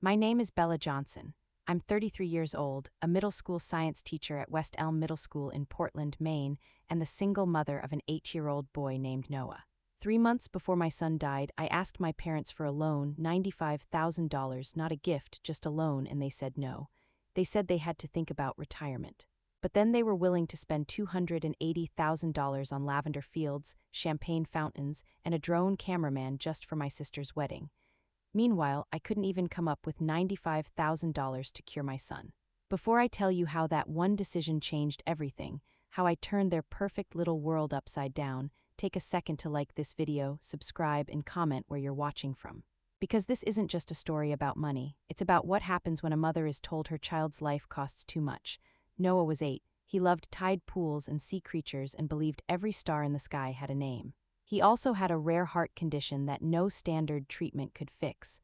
My name is Bella Johnson. I'm 33 years old, a middle school science teacher at West Elm Middle School in Portland, Maine, and the single mother of an 8-year-old boy named Noah. 3 months before my son died, I asked my parents for a loan, $95,000, not a gift, just a loan, and they said no. They said they had to think about retirement. But then they were willing to spend $280,000 on lavender fields, champagne fountains, and a drone cameraman just for my sister's wedding. Meanwhile, I couldn't even come up with $95,000 to cure my son. Before I tell you how that one decision changed everything, how I turned their perfect little world upside down, take a second to like this video, subscribe, and comment where you're watching from. Because this isn't just a story about money, it's about what happens when a mother is told her child's life costs too much. Noah was 8. He loved tide pools and sea creatures and believed every star in the sky had a name. He also had a rare heart condition that no standard treatment could fix.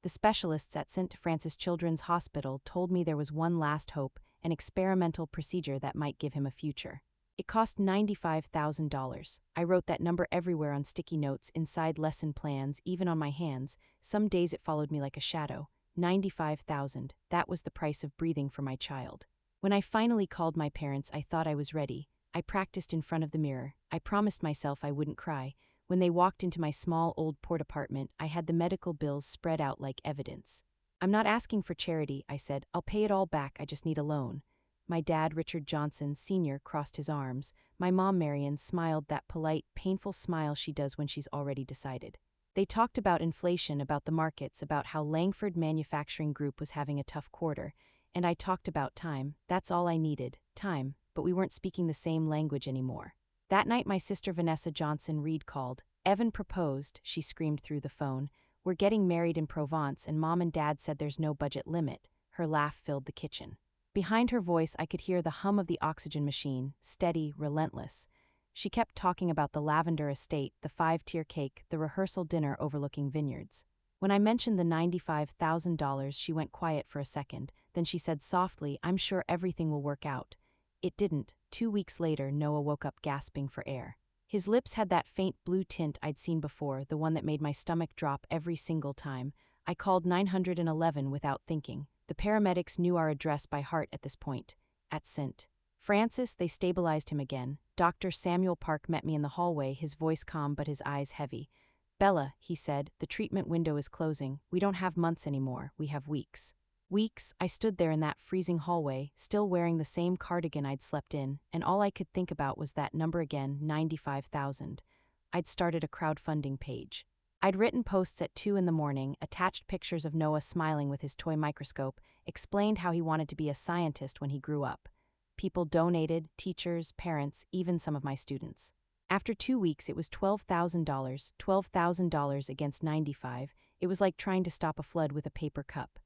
The specialists at St. Francis Children's Hospital told me there was one last hope, an experimental procedure that might give him a future. It cost $95,000. I wrote that number everywhere on sticky notes, inside lesson plans, even on my hands. Some days it followed me like a shadow. 95,000. That was the price of breathing for my child. When I finally called my parents, I thought I was ready. I practiced in front of the mirror. I promised myself I wouldn't cry. When they walked into my small old port apartment, I had the medical bills spread out like evidence. "I'm not asking for charity," I said. "I'll pay it all back, I just need a loan." My dad, Richard Johnson, Sr., crossed his arms. My mom, Marion, smiled, that polite, painful smile she does when she's already decided. They talked about inflation, about the markets, about how Langford Manufacturing Group was having a tough quarter. And I talked about time. That's all I needed, time. But we weren't speaking the same language anymore. That night my sister Vanessa Johnson Reed called. "Evan proposed," she screamed through the phone. "We're getting married in Provence and Mom and Dad said there's no budget limit." Her laugh filled the kitchen. Behind her voice I could hear the hum of the oxygen machine, steady, relentless. She kept talking about the lavender estate, the 5-tier cake, the rehearsal dinner overlooking vineyards. When I mentioned the $95,000, she went quiet for a second, then she said softly, "I'm sure everything will work out." It didn't. 2 weeks later, Noah woke up gasping for air. His lips had that faint blue tint I'd seen before, the one that made my stomach drop every single time. I called 911 without thinking. The paramedics knew our address by heart at this point. At St. Francis, they stabilized him again. Dr. Samuel Park met me in the hallway, his voice calm but his eyes heavy. "Bella," he said, "the treatment window is closing. We don't have months anymore, we have weeks." Weeks. I stood there in that freezing hallway, still wearing the same cardigan I'd slept in, and all I could think about was that number again, 95,000. I'd started a crowdfunding page. I'd written posts at 2 in the morning, attached pictures of Noah smiling with his toy microscope, explained how he wanted to be a scientist when he grew up. People donated, teachers, parents, even some of my students. After 2 weeks, it was $12,000, $12,000 against 95. It was like trying to stop a flood with a paper cup.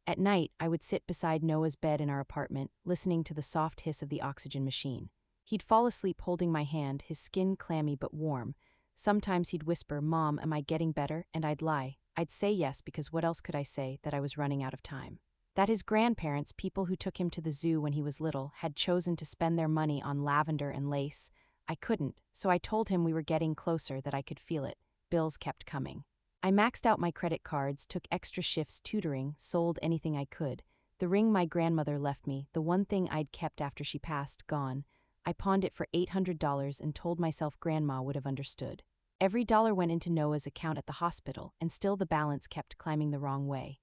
At night, I would sit beside Noah's bed in our apartment, listening to the soft hiss of the oxygen machine. He'd fall asleep holding my hand, his skin clammy but warm. Sometimes he'd whisper, "Mom, am I getting better?" And I'd lie. I'd say yes, because what else could I say, that I was running out of time. That his grandparents, people who took him to the zoo when he was little, had chosen to spend their money on lavender and lace. I couldn't, so I told him we were getting closer, that I could feel it. Bills kept coming. I maxed out my credit cards, took extra shifts tutoring, sold anything I could. The ring my grandmother left me, the one thing I'd kept after she passed, gone. I pawned it for $800 and told myself Grandma would have understood. Every dollar went into Noah's account at the hospital, and still the balance kept climbing the wrong way.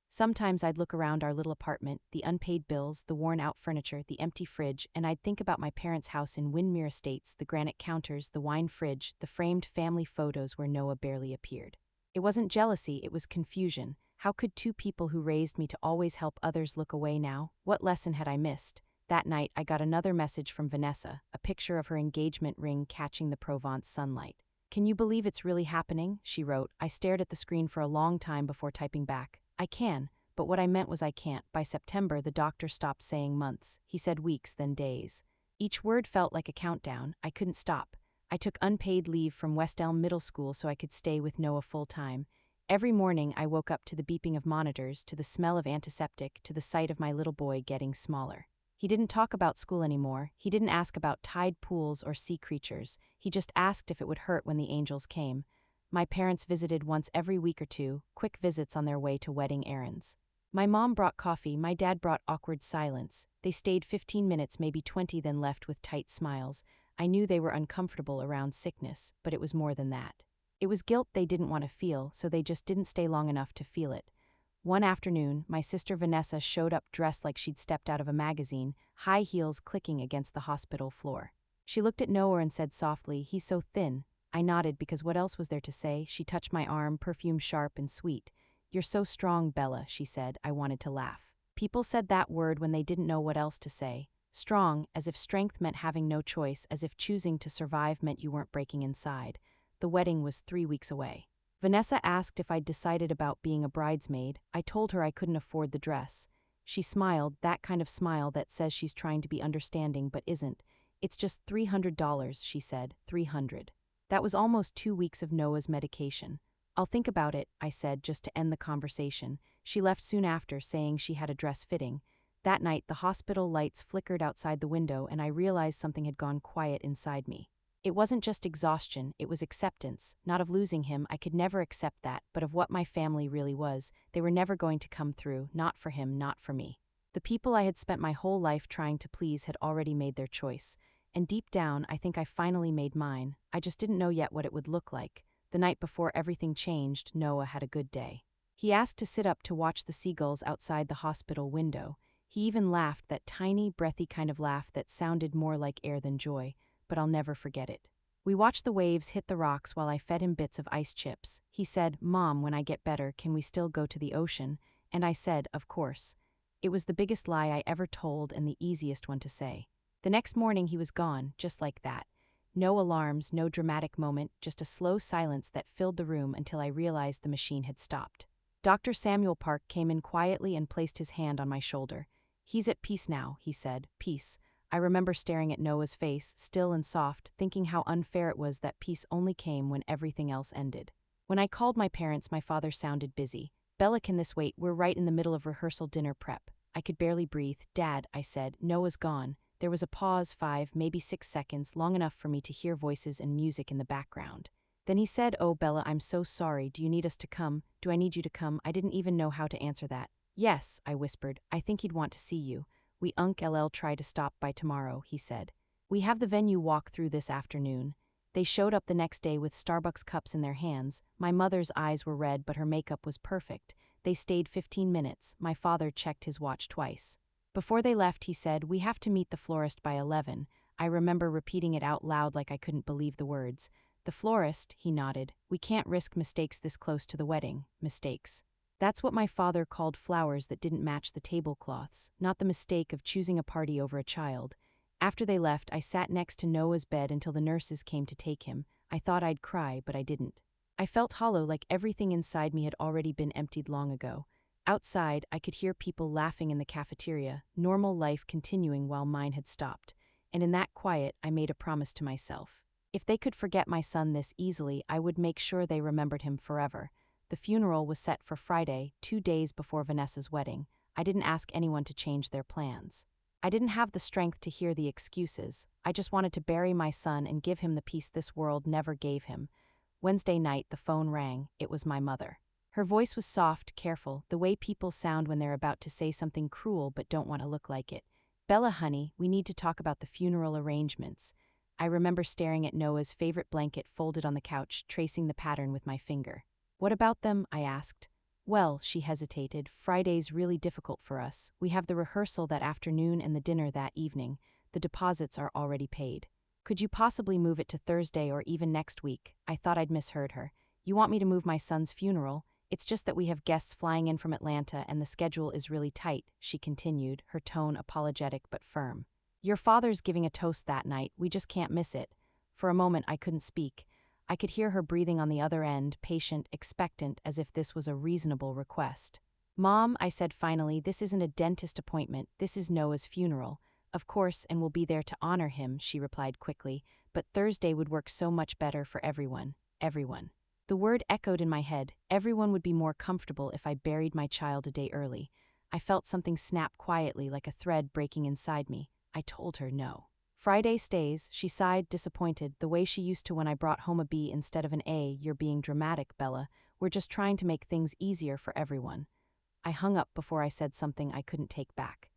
Sometimes I'd look around our little apartment, the unpaid bills, the worn-out furniture, the empty fridge, and I'd think about my parents' house in Windmere Estates, the granite counters, the wine fridge, the framed family photos where Noah barely appeared. It wasn't jealousy, it was confusion. How could two people who raised me to always help others look away now? What lesson had I missed? That night, I got another message from Vanessa, a picture of her engagement ring catching the Provence sunlight. "Can you believe it's really happening?" she wrote. I stared at the screen for a long time before typing back. "I can," but what I meant was I can't. By September, the doctor stopped saying months. He said weeks, then days. Each word felt like a countdown. I couldn't stop. I took unpaid leave from West Elm Middle School so I could stay with Noah full-time. Every morning I woke up to the beeping of monitors, to the smell of antiseptic, to the sight of my little boy getting smaller. He didn't talk about school anymore. He didn't ask about tide pools or sea creatures. He just asked if it would hurt when the angels came. My parents visited once every week or two, quick visits on their way to wedding errands. My mom brought coffee, my dad brought awkward silence. They stayed 15 minutes, maybe 20, then left with tight smiles. I knew they were uncomfortable around sickness, but it was more than that. It was guilt they didn't want to feel, so they just didn't stay long enough to feel it. One afternoon, my sister Vanessa showed up dressed like she'd stepped out of a magazine, high heels clicking against the hospital floor. She looked at Noah and said softly, "He's so thin." I nodded because what else was there to say? She touched my arm, perfume sharp and sweet. "You're so strong, Bella," she said. I wanted to laugh. People said that word when they didn't know what else to say. Strong, as if strength meant having no choice, as if choosing to survive meant you weren't breaking inside. The wedding was 3 weeks away. Vanessa asked if I'd decided about being a bridesmaid. I told her I couldn't afford the dress. She smiled, that kind of smile that says she's trying to be understanding but isn't. "It's just $300, she said. 300. That was almost 2 weeks of Noah's medication. "I'll think about it," I said, just to end the conversation. She left soon after, saying she had a dress fitting. That night, the hospital lights flickered outside the window, and I realized something had gone quiet inside me. It wasn't just exhaustion, it was acceptance. Not of losing him, I could never accept that, but of what my family really was. They were never going to come through, not for him, not for me. The people I had spent my whole life trying to please had already made their choice. And deep down, I think I finally made mine. I just didn't know yet what it would look like. The night before everything changed, Noah had a good day. He asked to sit up to watch the seagulls outside the hospital window. He even laughed, that tiny, breathy kind of laugh that sounded more like air than joy, but I'll never forget it. We watched the waves hit the rocks while I fed him bits of ice chips. He said, "Mom, when I get better, can we still go to the ocean?" And I said, "Of course." It was the biggest lie I ever told and the easiest one to say. The next morning he was gone, just like that. No alarms, no dramatic moment, just a slow silence that filled the room until I realized the machine had stopped. Dr. Samuel Park came in quietly and placed his hand on my shoulder. "He's at peace now," he said. Peace. I remember staring at Noah's face, still and soft, thinking how unfair it was that peace only came when everything else ended. When I called my parents, my father sounded busy. "Bella, can this wait? We're right in the middle of rehearsal dinner prep." I could barely breathe. "Dad," I said, "Noah's gone." There was a pause, 5, maybe 6 seconds, long enough for me to hear voices and music in the background. Then he said, "Oh, Bella, I'm so sorry. Do you need us to come? Do I need you to come?" I didn't even know how to answer that. "Yes," I whispered. "I think he'd want to see you." "We LL try to stop by tomorrow," he said. "We have the venue walk through this afternoon." They showed up the next day with Starbucks cups in their hands. My mother's eyes were red, but her makeup was perfect. They stayed 15 minutes. My father checked his watch twice. Before they left, he said, "We have to meet the florist by 11. I remember repeating it out loud like I couldn't believe the words. "The florist," he nodded. "We can't risk mistakes this close to the wedding." Mistakes. That's what my father called flowers that didn't match the tablecloths, not the mistake of choosing a party over a child. After they left, I sat next to Noah's bed until the nurses came to take him. I thought I'd cry, but I didn't. I felt hollow, like everything inside me had already been emptied long ago. Outside, I could hear people laughing in the cafeteria, normal life continuing while mine had stopped. And in that quiet, I made a promise to myself. If they could forget my son this easily, I would make sure they remembered him forever. The funeral was set for Friday, 2 days before Vanessa's wedding. I didn't ask anyone to change their plans. I didn't have the strength to hear the excuses. I just wanted to bury my son and give him the peace this world never gave him. Wednesday night, the phone rang. It was my mother. Her voice was soft, careful, the way people sound when they're about to say something cruel but don't want to look like it. "Bella, honey, we need to talk about the funeral arrangements." I remember staring at Noah's favorite blanket folded on the couch, tracing the pattern with my finger. "What about them?" I asked. "Well," she hesitated, "Friday's really difficult for us. We have the rehearsal that afternoon and the dinner that evening. The deposits are already paid. Could you possibly move it to Thursday or even next week?" I thought I'd misheard her. "You want me to move my son's funeral? It's just that we have guests flying in from Atlanta and the schedule is really tight," she continued, her tone apologetic but firm. "Your father's giving a toast that night. We just can't miss it." For a moment, I couldn't speak. I could hear her breathing on the other end, patient, expectant, as if this was a reasonable request. "Mom," I said finally, "this isn't a dentist appointment. This is Noah's funeral." "Of course, and we'll be there to honor him," she replied quickly, "but Thursday would work so much better for everyone. Everyone." The word echoed in my head. Everyone would be more comfortable if I buried my child a day early. I felt something snap quietly, like a thread breaking inside me. I told her no. "Friday stays," she sighed, disappointed, the way she used to when I brought home a B instead of an A. "You're being dramatic, Bella. We're just trying to make things easier for everyone." I hung up before I said something I couldn't take back.